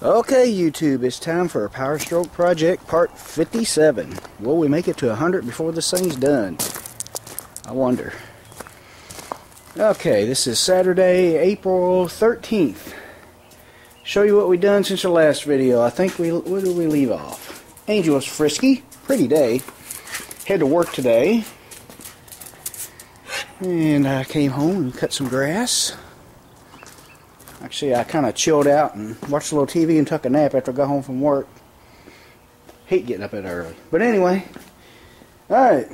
Okay, YouTube, it's time for a Powerstroke project part 57. Will we make it to 100 before this thing's done? I wonder. Okay, this is Saturday, April 13th. Show you what we done since the last video. I think where did we leave off? Angel was frisky. Pretty day. Had to work today. And I came home and cut some grass. Actually, I kind of chilled out and watched a little TV and took a nap after I got home from work. Hate getting up that early. But anyway, alright.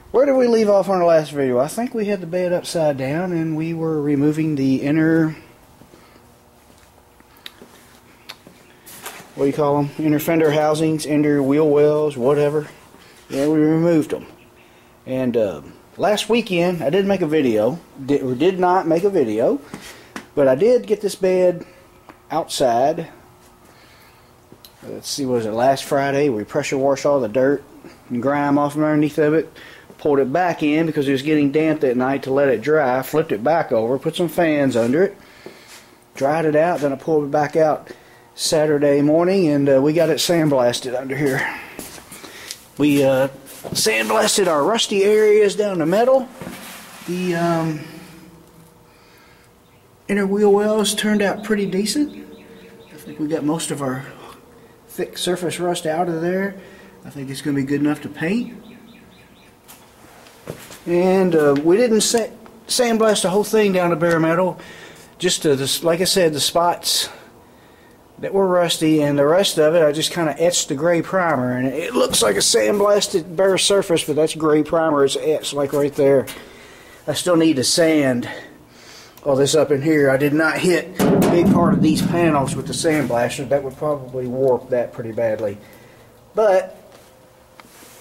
Where did we leave off on our last video? I think we had the bed upside down and we were removing the inner, what do you call them? Inner fender housings, inner wheel wells, whatever. Yeah, we removed them. And last weekend, I did make a video, did not make a video. But I did get this bed outside. Let's see, what was it, last Friday? We pressure washed all the dirt and grime off from underneath of it. Pulled it back in because it was getting damp that night to let it dry. Flipped it back over, put some fans under it. Dried it out, then I pulled it back out Saturday morning and we got it sandblasted under here. We sandblasted our rusty areas down the metal. The inner wheel wells turned out pretty decent. I think we got most of our thick surface rust out of there. I think it's going to be good enough to paint. And we didn't sandblast the whole thing down to bare metal. Just like I said, the spots that were rusty, and the rest of it I just kind of etched the gray primer, and it looks like a sandblasted bare surface, but that's gray primer. It's etched like right there. I still need to sand all this up in here. I did not hit a big part of these panels with the sandblaster. That would probably warp that pretty badly. But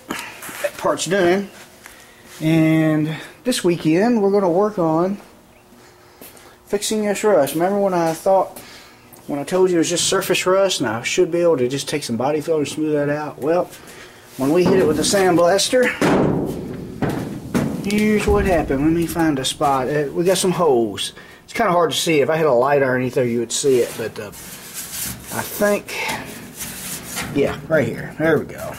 that part's done. And this weekend we're going to work on fixing this rust. Remember when I told you it was just surface rust and I should be able to just take some body filler and smooth that out? Well, when we hit it with the sandblaster, here's what happened. Let me find a spot. We got some holes. It's kind of hard to see. If I had a light underneath there, you would see it. But I think, yeah, right here. There we go.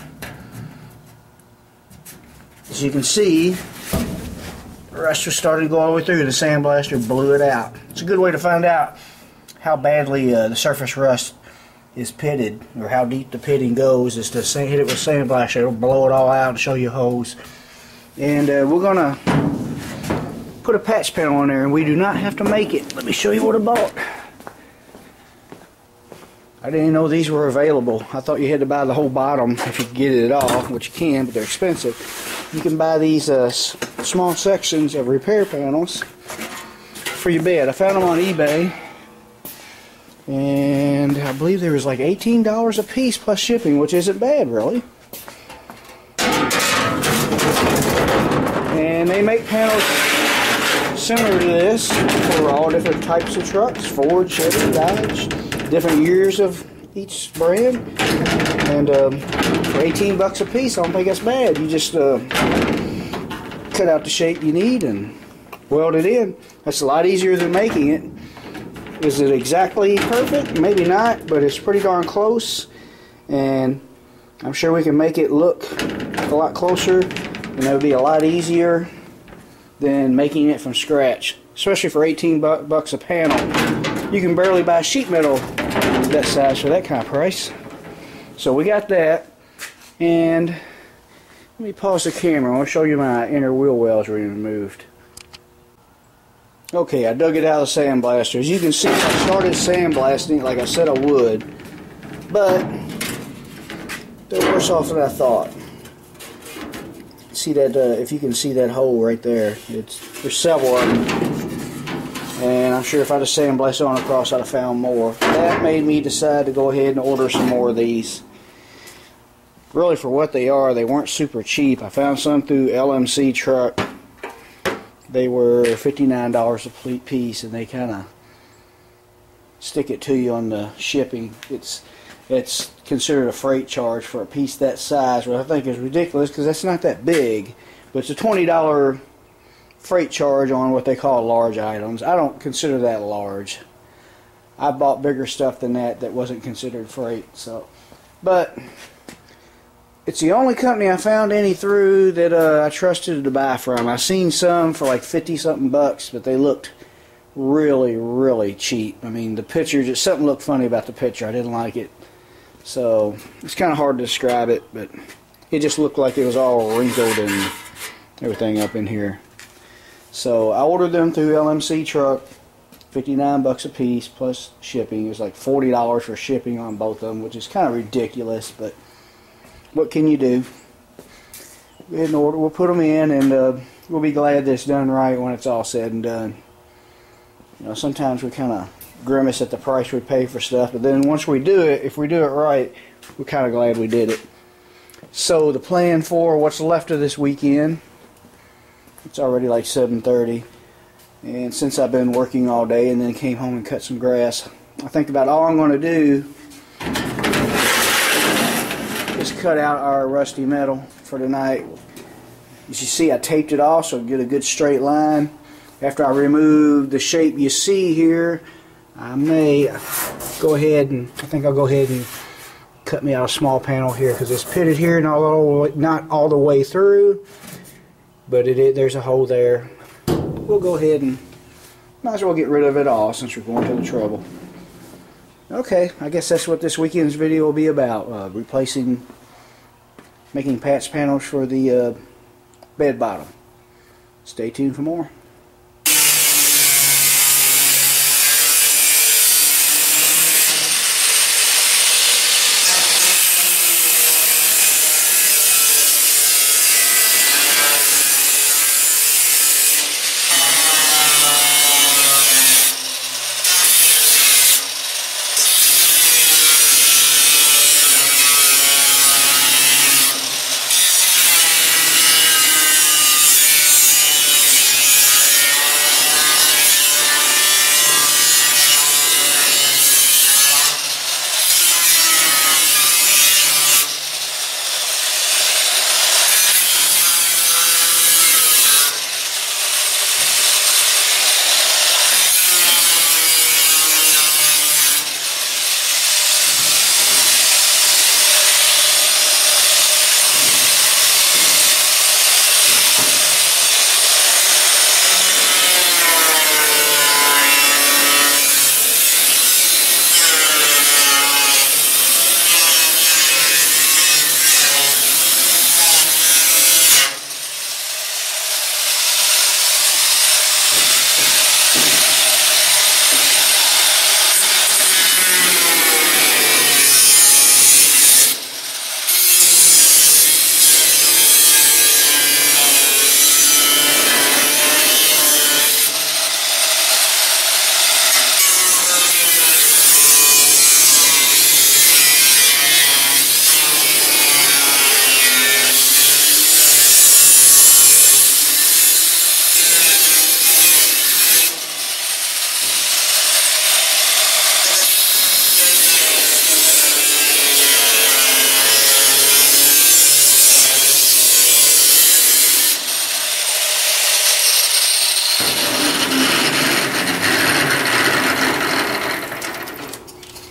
As you can see, the rust was starting to go all the way through. The sandblaster blew it out. It's a good way to find out how badly the surface rust is pitted, or how deep the pitting goes, is to hit it with sandblaster. It'll blow it all out and show you holes. And we're going to put a patch panel on there, and we do not have to make it. Let me show you what I bought. I didn't know these were available. I thought you had to buy the whole bottom if you could get it at all, which you can, but they're expensive. You can buy these small sections of repair panels for your bed. I found them on eBay, and I believe there was like $18 a piece plus shipping, which isn't bad, really. And they make panels similar to this for all different types of trucks, Ford, Chevy, Dodge, different years of each brand. And for 18 bucks a piece, I don't think that's bad. You just cut out the shape you need and weld it in. That's a lot easier than making it. Is it exactly perfect? Maybe not, but it's pretty darn close. And I'm sure we can make it look a lot closer, and that would be a lot easier than making it from scratch, especially for 18 bucks a panel. You can barely buy sheet metal that size for that kind of price. So we got that, and let me pause the camera. I want to show you my inner wheel wells removed. Okay, I dug it out of the sandblaster. As you can see, I started sandblasting like I said I would, but they're worse off than I thought. See that? If you can see that hole right there, there's several of them, and I'm sure if I'd have sandblasted on across, I'd have found more. That made me decide to go ahead and order some more of these. Really, for what they are, they weren't super cheap. I found some through LMC Truck. They were $59 a piece, and they kind of stick it to you on the shipping. It's considered a freight charge for a piece that size, which I think is ridiculous because that's not that big. But it's a $20 freight charge on what they call large items. I don't consider that large. I bought bigger stuff than that wasn't considered freight. So, but it's the only company I found any through that I trusted to buy from. I've seen some for like 50-something bucks, but they looked really, really cheap. I mean, the picture, just something looked funny about the picture. I didn't like it. So, it's kind of hard to describe it, but it just looked like it was all wrinkled and everything up in here. So, I ordered them through LMC Truck, 59 bucks a piece plus shipping. It was like $40 for shipping on both of them, which is kind of ridiculous, but what can you do? Go ahead and order. We'll put them in, and we'll be glad that it's done right when it's all said and done. You know, sometimes we kind of grimace at the price we pay for stuff, but then once we do it, if we do it right, we're kind of glad we did it. So the plan for what's left of this weekend, it's already like 7:30, and since I've been working all day and then came home and cut some grass, I think about all I'm going to do is cut out our rusty metal for tonight. As you see, I taped it off so I get a good straight line. After I remove the shape you see here, I may go ahead and, I think I'll go ahead and cut me out a small panel here, because it's pitted here, not all the way through, but there's a hole there. We'll go ahead and might as well get rid of it all since we're going to the trouble. Okay, I guess that's what this weekend's video will be about, making patch panels for the bed bottom. Stay tuned for more.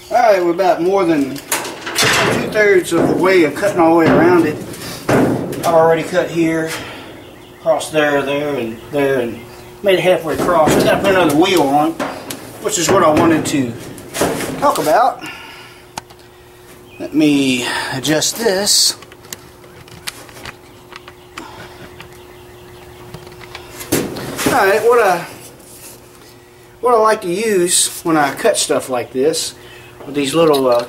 Alright, we're about more than 2/3 of the way of cutting all the way around it. I've already cut here, across there, and made it halfway across. I gotta put another wheel on, which is what I wanted to talk about. Let me adjust this. Alright, what I like to use when I cut stuff like this are these little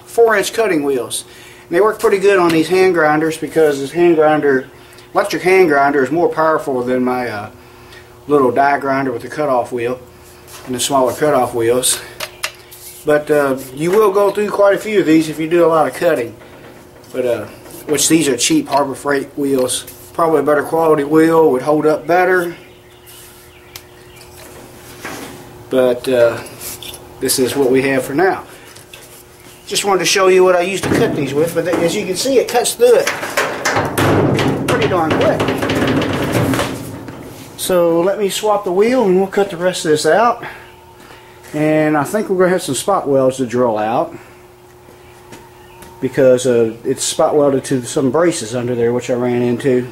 4-inch cutting wheels. And they work pretty good on these hand grinders, because this electric hand grinder is more powerful than my little die grinder with the cutoff wheel and the smaller cutoff wheels. But you will go through quite a few of these if you do a lot of cutting. But which these are cheap Harbor Freight wheels. Probably a better quality wheel, would hold up better. But this is what we have for now. Just wanted to show you what I used to cut these with, but as you can see, it cuts through it pretty darn quick. So let me swap the wheel and we'll cut the rest of this out. And I think we're going to have some spot welds to drill out, because it's spot welded to some braces under there, which I ran into.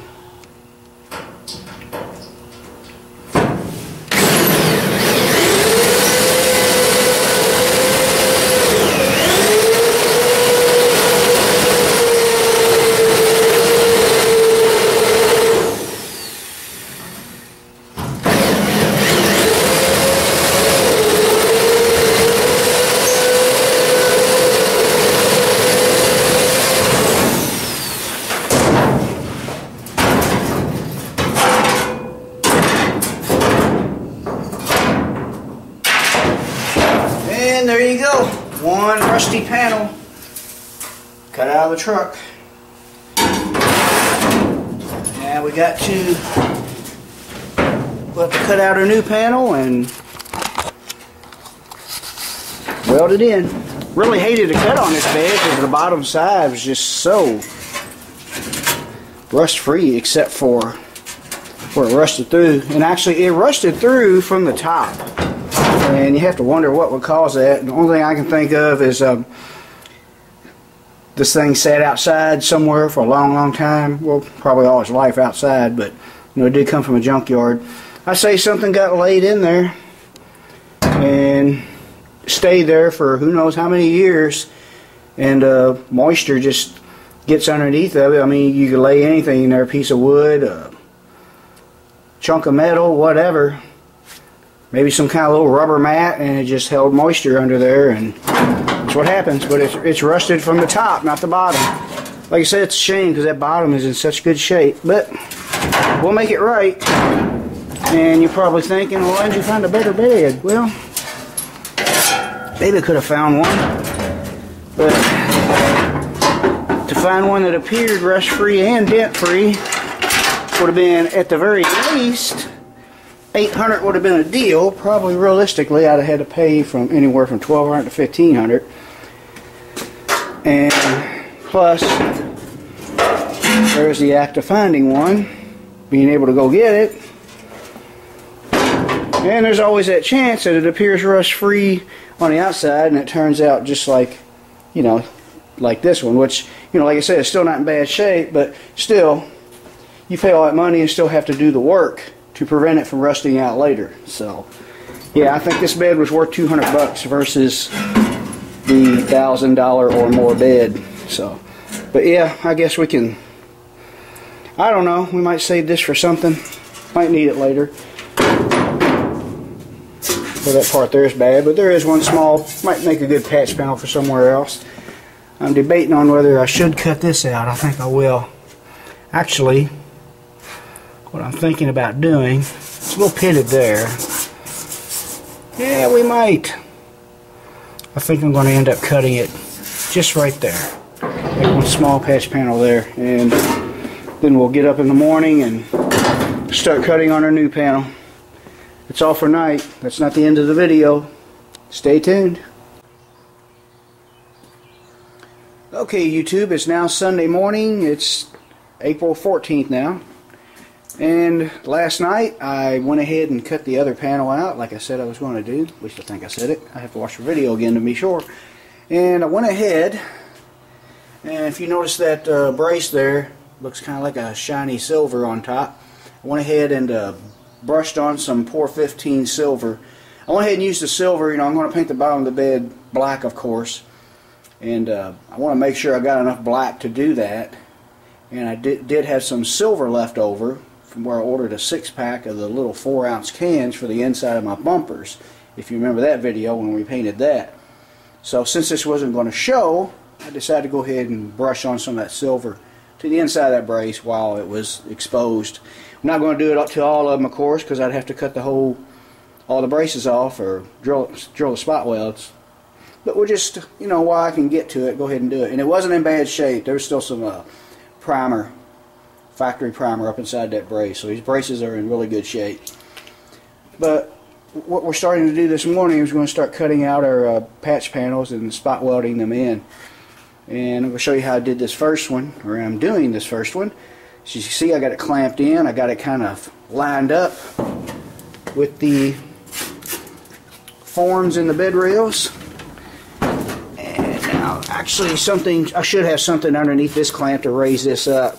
And there you go, one rusty panel cut out of the truck. Now we'll have to cut out a new panel and weld it in. Really hated to cut on this bed because the bottom side was just so rust free, except for where it rusted through. And actually it rusted through from the top. And you have to wonder what would cause that. The only thing I can think of is this thing sat outside somewhere for a long time. Well, probably all its life outside, but you know, it did come from a junkyard. I say something got laid in there and stayed there for who knows how many years, and moisture just gets underneath of it. I mean, you could lay anything in there, a piece of wood, a chunk of metal, whatever. Maybe some kind of little rubber mat, and it just held moisture under there, and that's what happens. But it's rusted from the top, not the bottom. Like I said, it's a shame because that bottom is in such good shape, but we'll make it right. And you're probably thinking, well, why did you find a better bed? Well, maybe I could have found one, but to find one that appeared rust-free and dent-free would have been, at the very least, $800 would have been a deal. Probably realistically I'd have had to pay from anywhere from $1,200 to $1,500, and plus there's the act of finding one, being able to go get it, and there's always that chance that it appears rust free on the outside and it turns out just like, you know, like this one, which, you know, like I said, it's still not in bad shape, but still you pay all that money and still have to do the work to prevent it from rusting out later. So yeah, I think this bed was worth $200 versus the $1,000 or more bed. So, but yeah, I guess we can, I don't know, we might save this for something. Might need it later. So that part there is bad, but there is one small, might make a good patch panel for somewhere else. I'm debating on whether I should cut this out. I think I will. Actually, what I'm thinking about doing, it's a little pitted there. Yeah, we might. I think I'm going to end up cutting it just right there. Make one small patch panel there, and then we'll get up in the morning and start cutting on our new panel. That's all for night. That's not the end of the video. Stay tuned. Okay, YouTube, it's now Sunday morning. It's April 14th now. And last night I went ahead and cut the other panel out like I said I was going to do. At least I think I said it. I have to watch the video again to be sure. And I went ahead, and if you notice that brace there, looks kind of like a shiny silver on top. I went ahead and brushed on some Pour 15 silver. I went ahead and used the silver. You know, I'm going to paint the bottom of the bed black, of course. And I want to make sure I got enough black to do that. And I did have some silver left over from where I ordered a 6-pack of the little 4-ounce cans for the inside of my bumpers, if you remember that video when we painted that. So since this wasn't going to show, I decided to go ahead and brush on some of that silver to the inside of that brace while it was exposed. I'm not going to do it to all of them, of course, because I'd have to cut all the braces off or drill the spot welds. But we'll just, you know, while I can get to it, go ahead and do it. And it wasn't in bad shape. There was still some primer, factory primer up inside that brace. So these braces are in really good shape. But what we're starting to do this morning is we're going to start cutting out our patch panels and spot welding them in. And I'm going to show you how I did this first one, or I'm doing this first one. As you see, I got it clamped in. I got it kind of lined up with the forms in the bed rails. And now, actually, I should have something underneath this clamp to raise this up.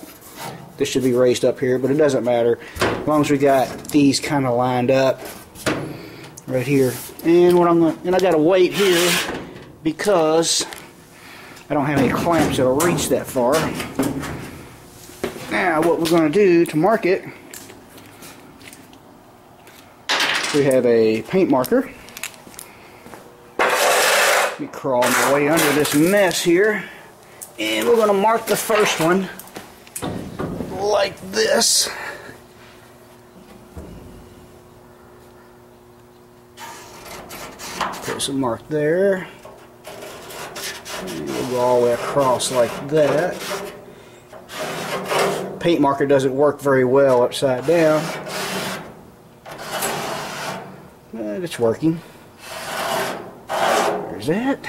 This should be raised up here, but it doesn't matter as long as we got these kind of lined up right here. And I got a weight here because I don't have any clamps that'll reach that far. Now, what we're going to do to mark it, we have a paint marker. Let me crawl my way under this mess here, and we're going to mark the first one like this. Put some mark there. And we'll go all the way across like that. Paint marker doesn't work very well upside down, but it's working. There's that.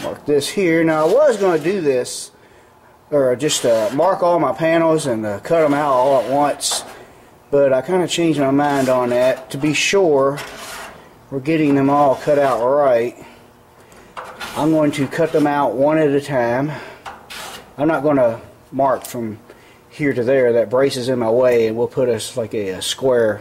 Mark this here. Now, I was going to do this, or just mark all my panels and cut them out all at once, but I kind of changed my mind on that to be sure we're getting them all cut out right. I'm going to cut them out one at a time. I'm not going to mark from here to there. That braces in my way, and we'll put us like a square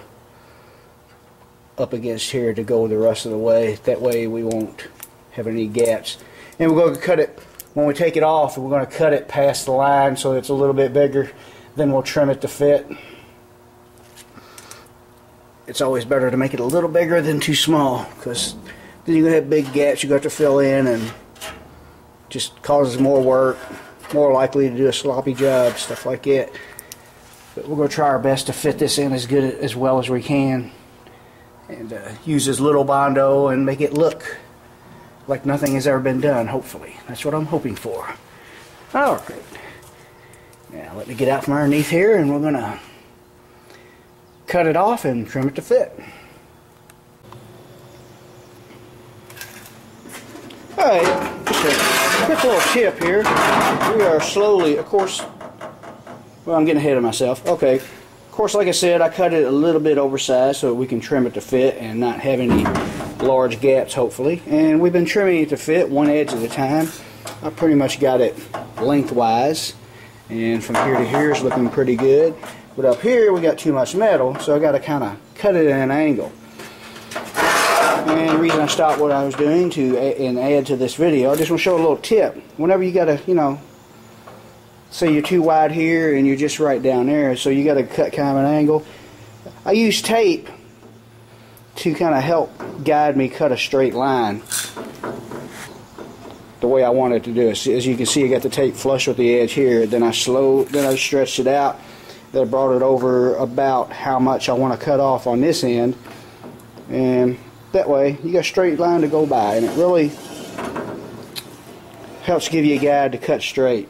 up against here to go the rest of the way. That way we won't have any gaps. And we're going to cut it, when we take it off, we're going to cut it past the line so it's a little bit bigger. Then we'll trim it to fit. It's always better to make it a little bigger than too small, because then you're going to have big gaps you got to fill in, and just causes more work, more likely to do a sloppy job, stuff like that. But we're going to try our best to fit this in as well as we can, and use as little Bondo and make it look like nothing has ever been done, hopefully. That's what I'm hoping for. Alright. Now let me get out from underneath here, and we're going to cut it off and trim it to fit. Alright, just a quick little tip here. We are slowly, of course, well, I'm getting ahead of myself. Okay, of course, like I said, I cut it a little bit oversized so we can trim it to fit and not have any large gaps, hopefully. And we've been trimming it to fit one edge at a time. I pretty much got it lengthwise, and from here to here is looking pretty good. But up here we got too much metal, so I got to kind of cut it at an angle. And the reason I stopped what I was doing and add to this video, I just want to show a little tip. Whenever you got to, you know, say you're too wide here and you're just right down there, so you got to cut kind of an angle. I use tape to kind of help guide me cut a straight line the way I want it to do it. As you can see, I got the tape flush with the edge here. Then I stretched it out. Then I brought it over about how much I want to cut off on this end, and that way you got a straight line to go by, and it really helps give you a guide to cut straight.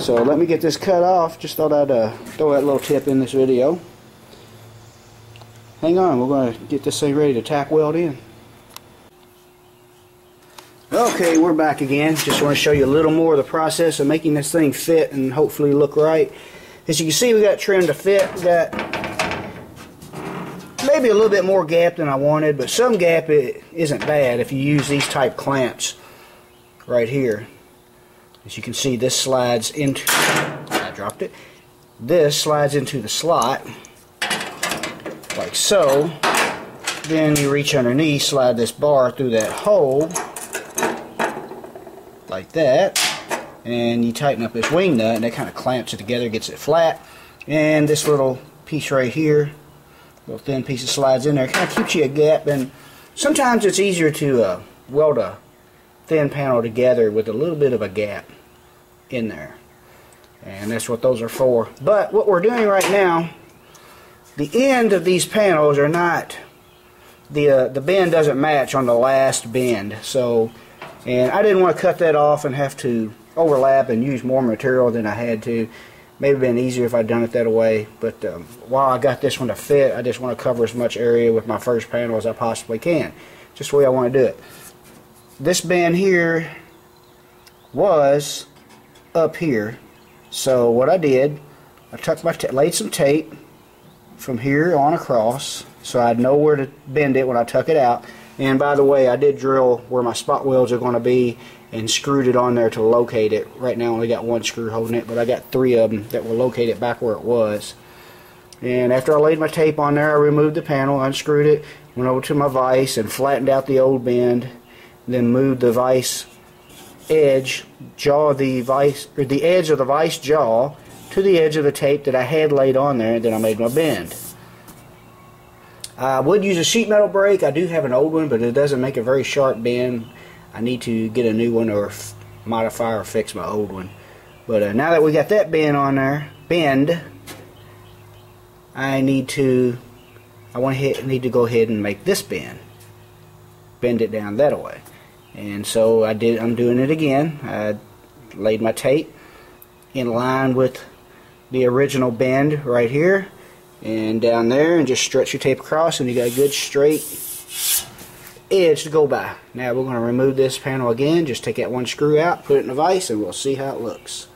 So let me get this cut off. Just thought I'd throw that little tip in this video. Hang on, we're going to get this thing ready to tack weld in. Okay, we're back again. Just want to show you a little more of the process of making this thing fit and hopefully look right. As you can see, we got trim to fit. We got maybe a little bit more gap than I wanted, but some gap isn't bad if you use these type clamps right here. As you can see, this slides into, I dropped it, this slides into the slot like so. Then you reach underneath, slide this bar through that hole like that, and you tighten up this wing nut, and that kind of clamps it together, gets it flat. And this little piece right here, little thin piece that slides in there, kind of keeps you a gap. And sometimes it's easier to weld a thin panel together with a little bit of a gap in there, and that's what those are for. But what we're doing right now, the end of these panels are not, the bend doesn't match on the last bend, so, and I didn't want to cut that off and have to overlap and use more material than I had to. Maybe been easier if I'd done it that way, but while I got this one to fit, I just want to cover as much area with my first panel as I possibly can, just the way I want to do it. This bend here was up here, so what I did, I tucked my laid some tape from here on across, so I'd know where to bend it when I tuck it out. And by the way, I did drill where my spot welds are going to be and screwed it on there to locate it. Right now I only got one screw holding it, but I got 3 of them that will locate it back where it was. And after I laid my tape on there, I removed the panel, unscrewed it, went over to my vise and flattened out the old bend, then moved the vise edge, the edge of the vise jaw to the edge of the tape that I had laid on there, and then I made my bend. I would use a sheet metal brake. I do have an old one, but it doesn't make a very sharp bend. I need to get a new one or modify or fix my old one. But now that we got that bend on there, I need to go ahead and make this bend it down that way. And so I'm doing it again. I laid my tape in line with the original bend right here and down there, and just stretch your tape across, and you got a good straight edge to go by. Now we're going to remove this panel again. Just take that one screw out, put it in the vise, and we'll see how it looks.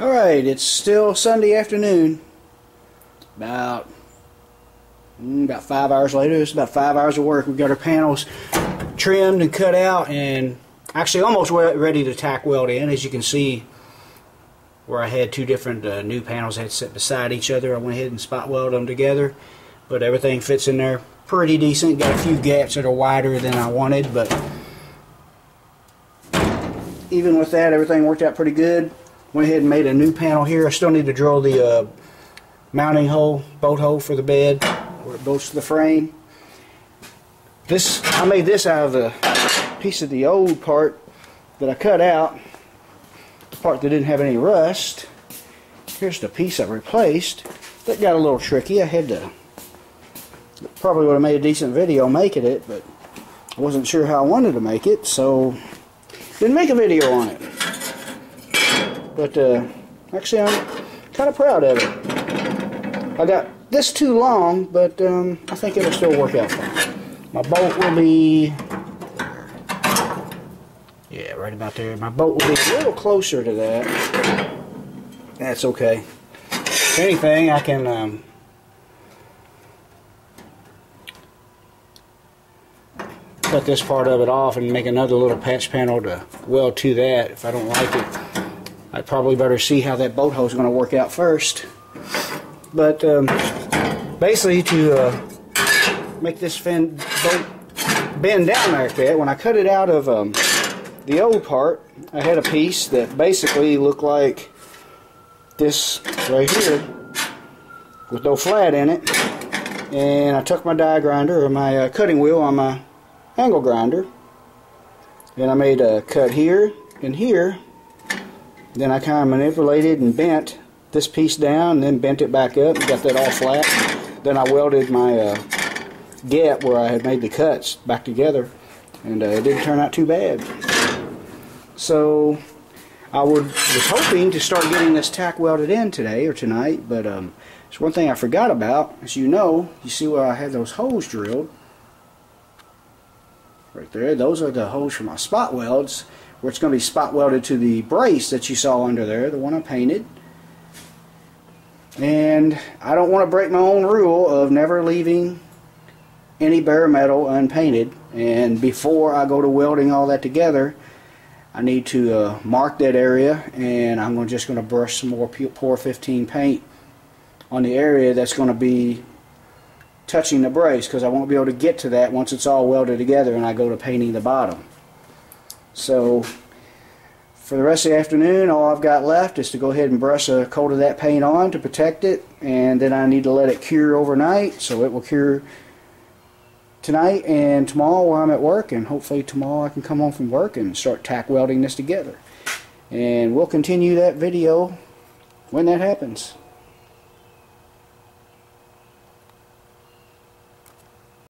Alright, it's still Sunday afternoon. About 5 hours later. It's about 5 hours of work. We've got our panels trimmed and cut out, and actually almost ready to tack weld in. As you can see, where I had 2 different new panels I had set beside each other, I went ahead and spot welded them together. But everything fits in there pretty decent. Got a few gaps that are wider than I wanted, but even with that, everything worked out pretty good. Went ahead and made a new panel here. I still need to drill the mounting hole, bolt hole for the bed where it bolts to the frame. I made this out of the piece of the old part that I cut out, the part that didn't have any rust. Here's the piece I replaced. That got a little tricky. I had to, probably would have made a decent video making it, but I wasn't sure how I wanted to make it, so didn't make a video on it. But actually I'm kind of proud of it. I got this too long, but I think it'll still work out fine. My bolt will be, yeah, right about there. My bolt will be a little closer to that. That's okay. If anything, I can cut this part of it off and make another little patch panel to weld to that if I don't like it. I'd probably better see how that bolt hole is going to work out first. But basically, to make this bolt bend down like that, when I cut it out of the old part, I had a piece that basically looked like this right here with no flat in it. And I took my die grinder, or my cutting wheel on my angle grinder, and I made a cut here and here. Then I kind of manipulated and bent this piece down, and then bent it back up and got that all flat. Then I welded my gap where I had made the cuts back together, and it didn't turn out too bad. So I was hoping to start getting this tack welded in today or tonight, but there's one thing I forgot about. As you know, you see where I had those holes drilled right there. Those are the holes for my spot welds, where it's going to be spot welded to the brace that you saw under there, the one I painted. And I don't want to break my own rule of never leaving any bare metal unpainted. And before I go to welding all that together, I need to mark that area, and I'm just going to brush some more Pour 15 paint on the area that's going to be touching the brace, because I won't be able to get to that once it's all welded together and I go to painting the bottom. So for the rest of the afternoon, all I've got left is to go ahead and brush a coat of that paint on to protect it, and then I need to let it cure overnight, so it will cure tonight and tomorrow while I'm at work, and hopefully tomorrow I can come home from work and start tack welding this together. And we'll continue that video when that happens.